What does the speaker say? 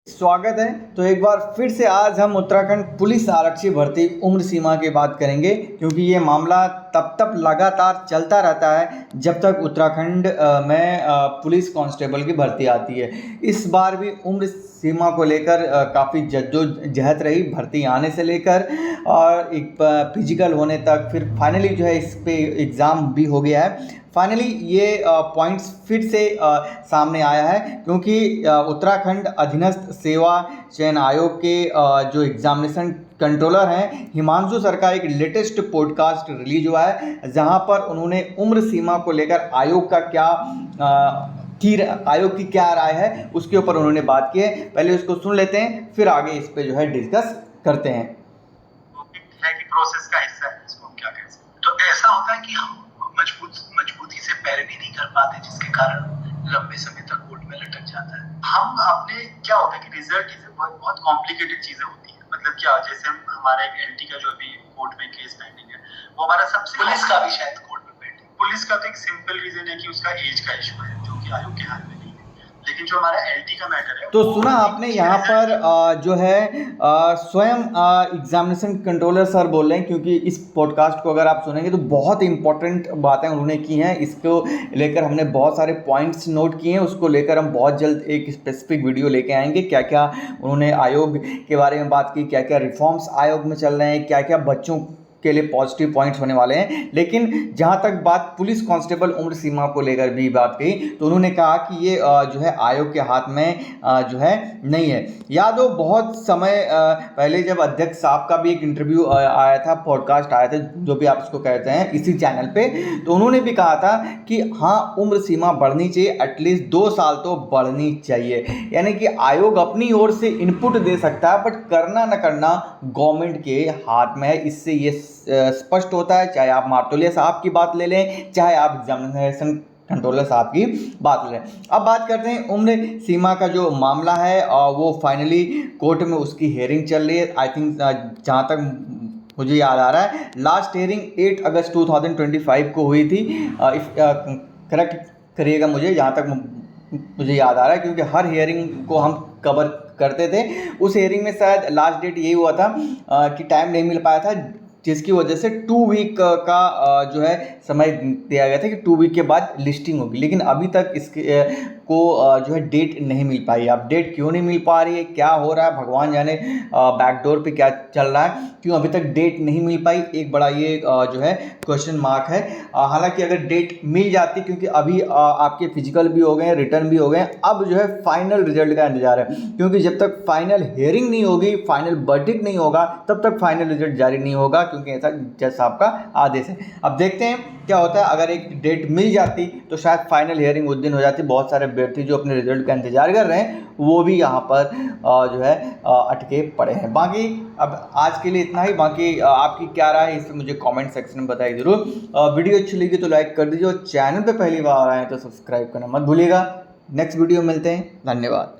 स्वागत है। तो एक बार फिर से आज हम उत्तराखंड पुलिस आरक्षी भर्ती उम्र सीमा की बात करेंगे, क्योंकि ये मामला तब तक लगातार चलता रहता है जब तक उत्तराखंड में पुलिस कांस्टेबल की भर्ती आती है। इस बार भी उम्र सीमा को लेकर काफ़ी जद्दोजहद रही, भर्ती आने से लेकर और एक फिजिकल होने तक, फिर फाइनली जो है इस पे एग्ज़ाम भी हो गया है। फाइनली ये पॉइंट्स फिर से सामने आया है, क्योंकि उत्तराखंड अधीनस्थ सेवा चयन आयोग के जो एग्जामिनेशन कंट्रोलर हैं हिमांशु सर का एक लेटेस्ट पॉडकास्ट रिलीज हुआ है, जहां पर उन्होंने उम्र सीमा को लेकर आयोग की क्या राय है उसके ऊपर उन्होंने बात की है। पहले उसको सुन लेते हैं, फिर आगे इस पे जो है डिस्कस करते हैं। कि प्रोसेस का हिस्सा है, इसको हम क्या कह सकते हैं। तो ऐसा होता है कि हम मजबूती से पैरवी नहीं कर पाते, जिसके कारण लंबे समय तक कोर्ट में लटक जाता है। हम अपने क्या होता है कि रिजल्ट बहुत कॉम्प्लिकेटेड चीजें होती है। मतलब क्या, जैसे हमारा एक एलटी का जो अभी कोर्ट में केस पेंडिंग है, वो हमारा सबसे, पुलिस का भी शायद कोर्ट में पेंडिंग। पुलिस का तो एक सिंपल रीजन है कि उसका एज का इशू है, जो कि आयोग के हाथ में नहीं है। लेकिन जो हमारा एलटी का मैटर है, तो सुना आपने यहाँ पर जो है स्वयं एग्जामिनेशन कंट्रोलर सर बोल रहे हैं, क्योंकि इस पॉडकास्ट को अगर आप सुनेंगे तो बहुत इंपॉर्टेंट बातें उन्होंने की हैं। इसको लेकर हमने बहुत सारे पॉइंट्स नोट किए हैं, उसको लेकर हम बहुत जल्द एक स्पेसिफिक वीडियो लेके आएंगे। क्या क्या उन्होंने आयोग के बारे में बात की, क्या क्या रिफॉर्म्स आयोग में चल रहे हैं, क्या क्या बच्चों के लिए पॉजिटिव पॉइंट्स होने वाले हैं। लेकिन जहां तक बात पुलिस कांस्टेबल उम्र सीमा को लेकर भी बात कही, तो उन्होंने कहा कि ये जो है आयोग के हाथ में जो है नहीं है। याद हो बहुत समय पहले जब अध्यक्ष साहब का भी एक इंटरव्यू आया था, पॉडकास्ट आया था, जो भी आप इसको कहते हैं, इसी चैनल पे, तो उन्होंने भी कहा था कि हाँ उम्र सीमा बढ़नी चाहिए, एटलीस्ट 2 साल तो बढ़नी चाहिए। यानी कि आयोग अपनी ओर से इनपुट दे सकता है, बट करना न करना गवर्नमेंट के हाथ में है। इससे ये स्पष्ट होता है, चाहे आप मार्तोलिया साहब की बात ले लें, चाहे आप एग्जामिनेशन कंट्रोलर साहब की बात ले लें। अब बात करते हैं उम्र सीमा का जो मामला है, वो फाइनली कोर्ट में उसकी हियरिंग चल रही है। आई थिंक जहाँ तक मुझे याद आ रहा है, लास्ट हियरिंग 8 अगस्त 2025 को हुई थी। करेक्ट करिएगा मुझे, जहाँ तक मुझे याद आ रहा है, क्योंकि हर हियरिंग को हम कवर करते थे। उस हियरिंग में शायद लास्ट डेट यही हुआ था कि टाइम नहीं मिल पाया था, जिसकी वजह से 2 वीक का जो है समय दिया गया था कि 2 वीक के बाद लिस्टिंग होगी। लेकिन अभी तक इसके को जो है डेट नहीं मिल पाई है। अब डेट क्यों नहीं मिल पा रही है, क्या हो रहा है, भगवान जाने, बैकडोर पे क्या चल रहा है, क्यों अभी तक डेट नहीं मिल पाई, एक बड़ा ये जो है क्वेश्चन मार्क है। हालांकि अगर डेट मिल जाती, क्योंकि अभी आपके फिजिकल भी हो गए, रिटर्न भी हो गए, अब जो है फाइनल रिजल्ट का इंतजार है, क्योंकि जब तक फाइनल हियरिंग नहीं होगी, फाइनल वर्डिक्ट नहीं होगा, तब तक फाइनल रिजल्ट जारी नहीं होगा, क्योंकि ऐसा जज साहब का आदेश है। अब देखते हैं क्या होता है। अगर एक डेट मिल जाती तो शायद फाइनल हियरिंग उस दिन हो जाती। बहुत सारे अभ्यर्थी जो अपने रिजल्ट का इंतजार कर रहे हैं, वो भी यहाँ पर जो है अटके पड़े हैं। बाकी अब आज के लिए इतना ही। बाकी आपकी क्या राय है, इसे मुझे कमेंट सेक्शन में बताइए जरूर। वीडियो अच्छी लगी तो लाइक कर दीजिए, और चैनल पे पहली बार आए तो सब्सक्राइब करना मत भूलिएगा। नेक्स्ट वीडियो मिलते हैं, धन्यवाद।